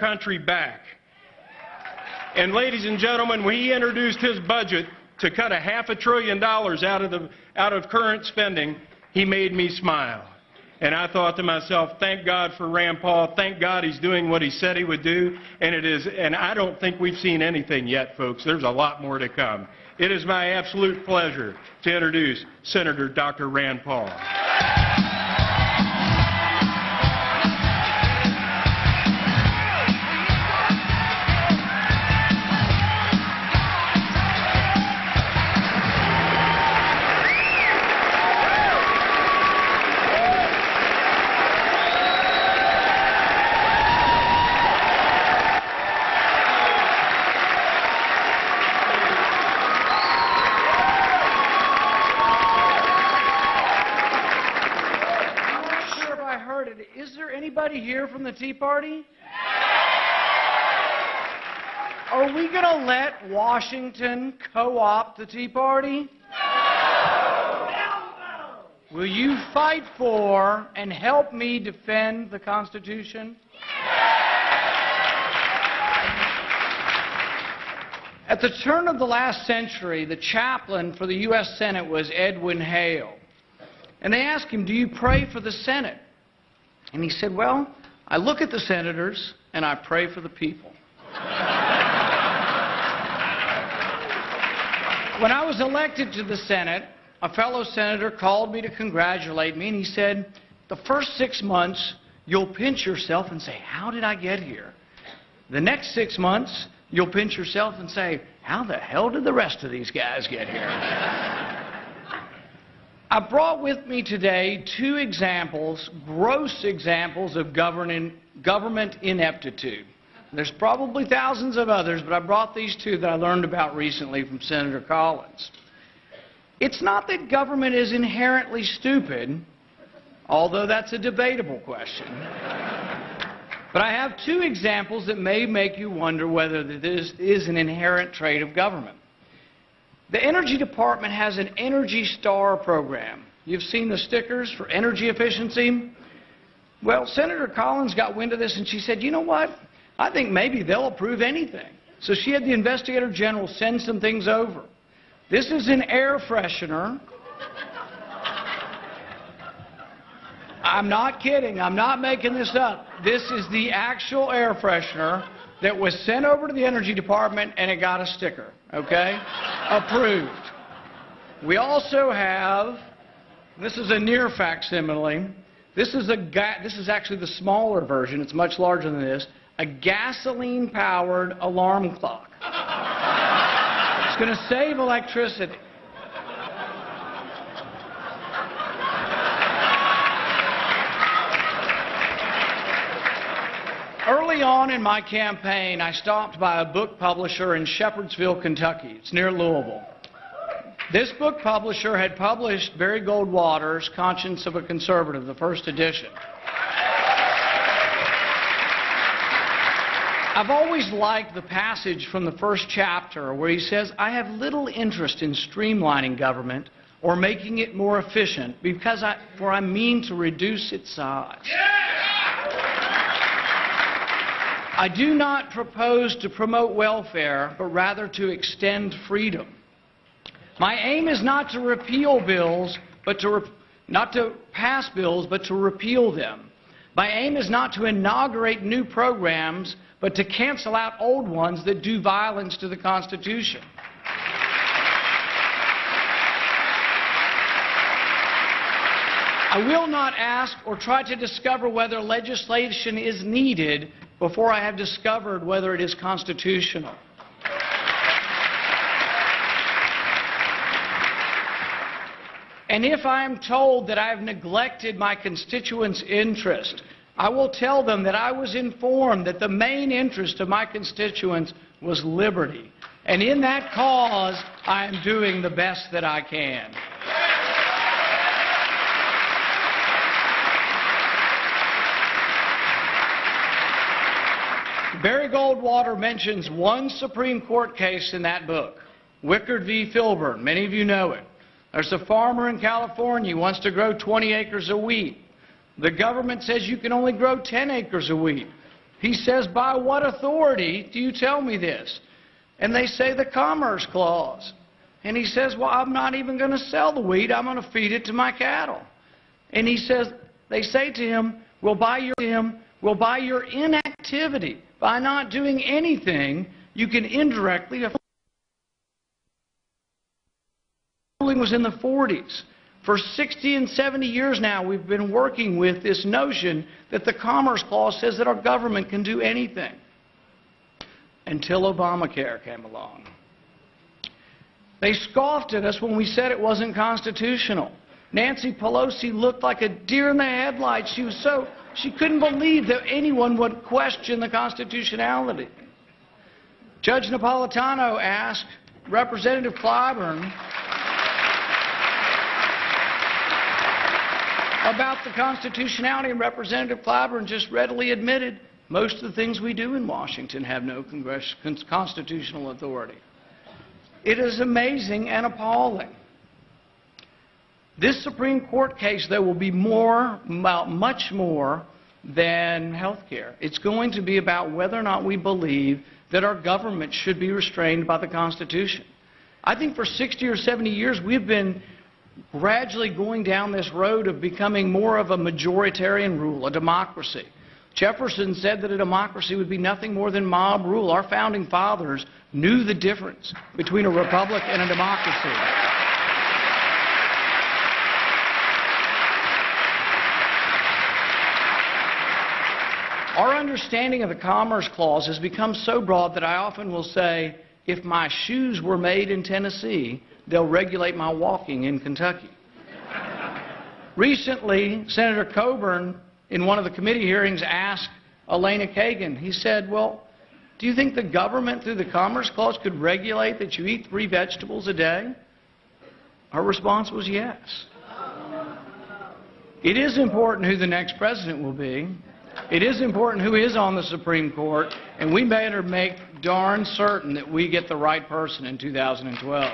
country back. And ladies and gentlemen, when he introduced his budget to cut $500 billion out of current spending, he made me smile. And I thought to myself, thank God for Rand Paul. Thank God he's doing what he said he would do. And I don't think we've seen anything yet, folks. There's a lot more to come. It is my absolute pleasure to introduce Senator Dr. Rand Paul. Is there anybody here from the Tea Party? Are we going to let Washington co-opt the Tea Party? Will you fight for and help me defend the Constitution? At the turn of the last century, the chaplain for the U.S. Senate was Edwin Hale. And they asked him, do you pray for the Senate? And he said, well, I look at the senators and I pray for the people. When I was elected to the Senate, a fellow senator called me to congratulate me, and he said, the first 6 months, you'll pinch yourself and say, how did I get here? The next 6 months, you'll pinch yourself and say, how the hell did the rest of these guys get here? I brought with me today 2 examples, gross examples of government ineptitude. There's probably thousands of others, but I brought these 2 that I learned about recently from Senator Collins. It's not that government is inherently stupid, although that's a debatable question. But I have 2 examples that may make you wonder whether this is an inherent trait of government. The Energy Department has an Energy Star program. You've seen the stickers for energy efficiency? Well, Senator Collins got wind of this and she said, you know what? I think maybe they'll approve anything. So she had the Investigator General send some things over. This is an air freshener. I'm not kidding. I'm not making this up. This is the actual air freshener that was sent over to the Energy Department, and it got a sticker, okay? Approved. We also have, this is a near facsimile. This is actually the smaller version. It's much larger than this. A gasoline-powered alarm clock. It's going to save electricity. Early on in my campaign, I stopped by a book publisher in Shepherdsville, Kentucky. It's near Louisville. This book publisher had published Barry Goldwater's Conscience of a Conservative, the first edition. I've always liked the passage from the first chapter where he says, I have little interest in streamlining government or making it more efficient for I mean to reduce its size. I do not propose to promote welfare, but rather to extend freedom. My aim is not to repeal bills, not to pass bills, but to repeal them. My aim is not to inaugurate new programs, but to cancel out old ones that do violence to the Constitution. I will not ask or try to discover whether legislation is needed before I have discovered whether it is constitutional. And if I am told that I have neglected my constituents' interest, I will tell them that I was informed that the main interest of my constituents was liberty. And in that cause, I am doing the best that I can. Barry Goldwater mentions one Supreme Court case in that book, Wickard v. Filburn. Many of you know it. There's a farmer in California who wants to grow 20 acres of wheat. The government says you can only grow 10 acres of wheat. He says, by what authority do you tell me this? And they say the Commerce Clause. And he says, well, I'm not even going to sell the wheat. I'm going to feed it to my cattle. And he says, they say to him, we'll buy your inactivity. By not doing anything, you can indirectly. The ruling was in the 40s. For 60 and 70 years now, we've been working with this notion that the Commerce Clause says that our government can do anything. Until Obamacare came along. They scoffed at us when we said it wasn't constitutional. Nancy Pelosi looked like a deer in the headlights. She couldn't believe that anyone would question the constitutionality. Judge Napolitano asked Representative Clyburn about the constitutionality, and Representative Clyburn just readily admitted most of the things we do in Washington have no constitutional authority. It is amazing and appalling. This Supreme Court case, though, will be much more than health care. It's going to be about whether or not we believe that our government should be restrained by the Constitution. I think for 60 or 70 years we've been gradually going down this road of becoming more of a majoritarian rule, a democracy. Jefferson said that a democracy would be nothing more than mob rule. Our founding fathers knew the difference between a republic and a democracy. Our understanding of the Commerce Clause has become so broad that I often will say, if my shoes were made in Tennessee, they'll regulate my walking in Kentucky. Recently, Senator Coburn, in one of the committee hearings, asked Elena Kagan, he said, well, do you think the government through the Commerce Clause could regulate that you eat 3 vegetables a day? Her response was yes. It is important who the next president will be. It is important who is on the Supreme Court, and we better make darn certain that we get the right person in 2012.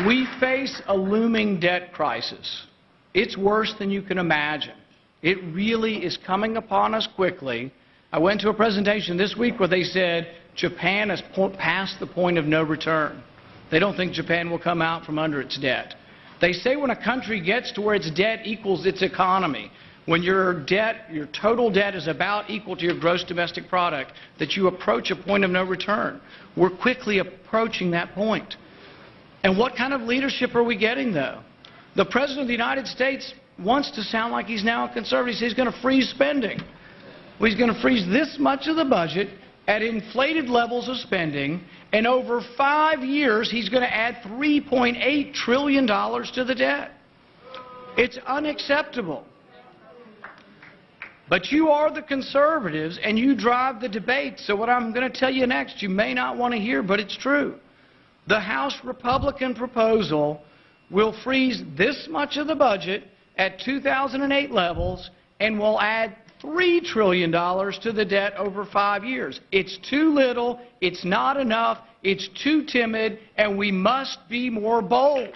We face a looming debt crisis. It's worse than you can imagine. It really is coming upon us quickly. I went to a presentation this week where they said Japan has passed the point of no return. They don't think Japan will come out from under its debt. They say when a country gets to where its debt equals its economy, when your total debt is about equal to your gross domestic product, that you approach a point of no return. We're quickly approaching that point. And what kind of leadership are we getting, though? The President of the United States wants to sound like he's now a conservative. He says he's going to freeze spending. Well, he's going to freeze this much of the budget at inflated levels of spending, and over 5 years he's going to add $3.8 trillion to the debt. It's unacceptable. But you are the conservatives, and you drive the debate. So what I'm going to tell you next, you may not want to hear, but it's true. The House Republican proposal will freeze this much of the budget at 2008 levels and will add $3 trillion to the debt over 5 years. It's too little, it's not enough, it's too timid, and we must be more bold.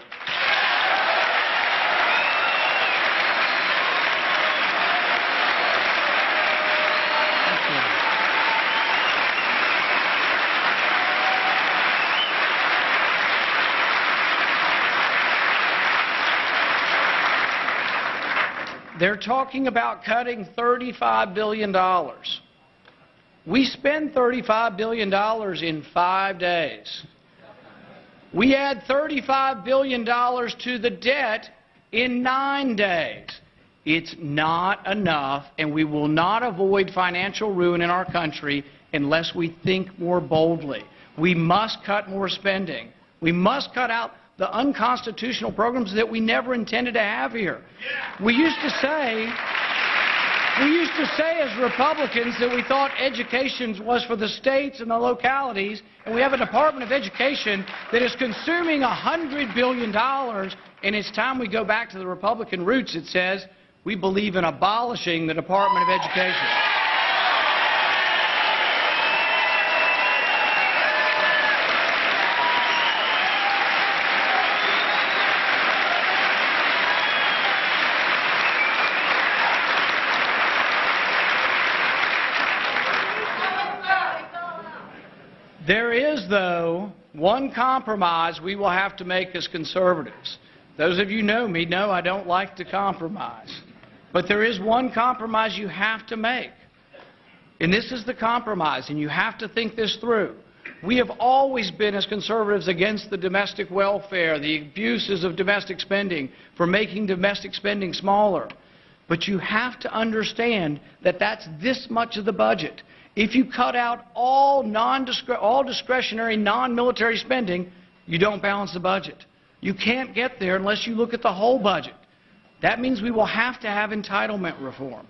They're talking about cutting $35 billion. We spend $35 billion in 5 days. We add $35 billion to the debt in 9 days. It's not enough, and we will not avoid financial ruin in our country unless we think more boldly. We must cut more spending. We must cut out the unconstitutional programs that we never intended to have here. We used to say as Republicans that we thought education was for the states and the localities, and we have a Department of Education that is consuming $100 billion, and it's time we go back to the Republican roots. It says we believe in abolishing the Department of Education. There is, though, one compromise we will have to make as conservatives. Those of you who know me know I don't like to compromise. But there is one compromise you have to make. And this is the compromise, and you have to think this through. We have always been, as conservatives, against the domestic welfare, the abuses of domestic spending, for making domestic spending smaller. But you have to understand that that's this much of the budget. If you cut out all discretionary, non-military spending, you don't balance the budget. You can't get there unless you look at the whole budget. That means we will have to have entitlement reform.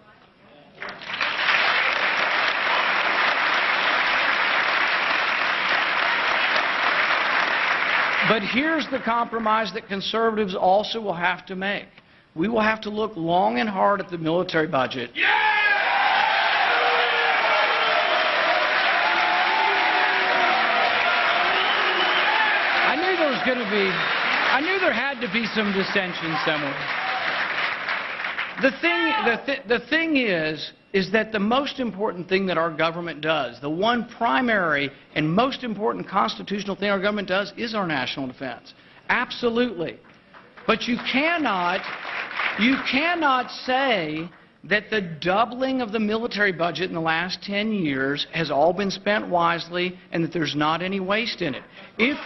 But here's the compromise that conservatives also will have to make. We will have to look long and hard at the military budget. I knew there had to be some dissension somewhere. The thing is that the most important thing that our government does, the one primary and most important constitutional thing our government does, is our national defense. Absolutely. But you cannot say that the doubling of the military budget in the last 10 years has all been spent wisely and that there's not any waste in it. If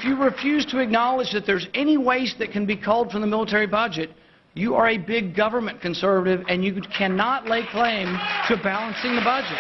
you refuse to acknowledge that there's any waste that can be culled from the military budget, you are a big government conservative and you cannot lay claim to balancing the budget.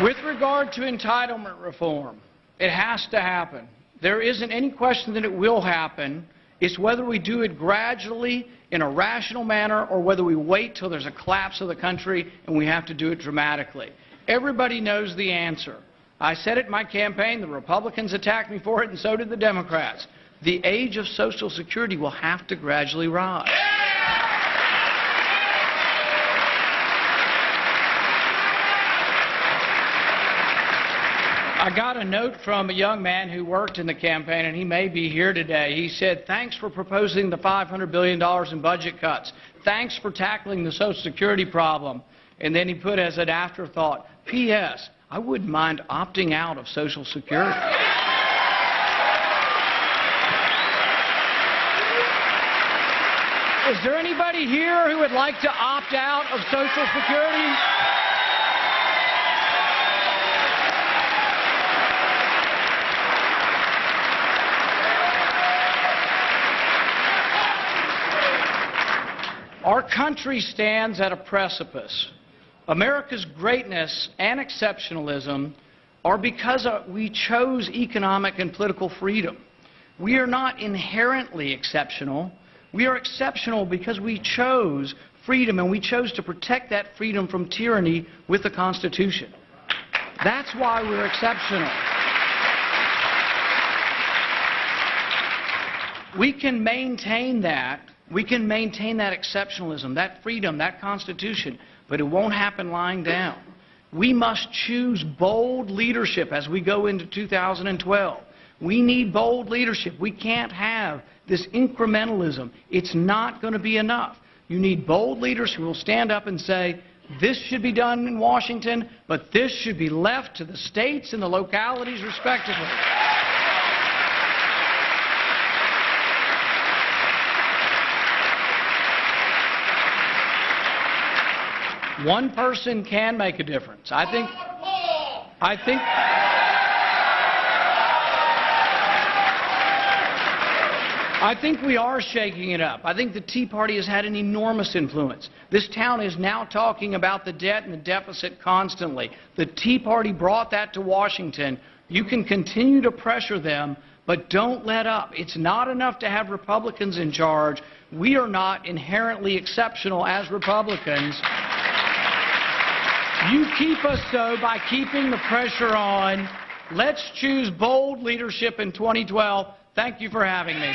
With regard to entitlement reform, it has to happen. There isn't any question that it will happen. It's whether we do it gradually, in a rational manner, or whether we wait till there's a collapse of the country and we have to do it dramatically. Everybody knows the answer. I said it in my campaign, the Republicans attacked me for it, and so did the Democrats. The age of Social Security will have to gradually rise. I got a note from a young man who worked in the campaign, and he may be here today. He said, "Thanks for proposing the $500 billion in budget cuts. Thanks for tackling the Social Security problem." And then he put as an afterthought, "P.S. I wouldn't mind opting out of Social Security." Is there anybody here who would like to opt out of Social Security? Our country stands at a precipice. America's greatness and exceptionalism are because we chose economic and political freedom. We are not inherently exceptional. We are exceptional because we chose freedom, and we chose to protect that freedom from tyranny with the Constitution. That's why we're exceptional. We can maintain that. We can maintain that exceptionalism, that freedom, that Constitution, but it won't happen lying down. We must choose bold leadership as we go into 2012. We need bold leadership. We can't have this incrementalism. It's not going to be enough. You need bold leaders who will stand up and say, this should be done in Washington, but this should be left to the states and the localities respectively. One person can make a difference. I think we are shaking it up. I think the Tea Party has had an enormous influence. This town is now talking about the debt and the deficit constantly. The Tea Party brought that to Washington. You can continue to pressure them, but don't let up. It's not enough to have Republicans in charge. We are not inherently exceptional as Republicans. You keep us so by keeping the pressure on. Let's choose bold leadership in 2012. Thank you for having me.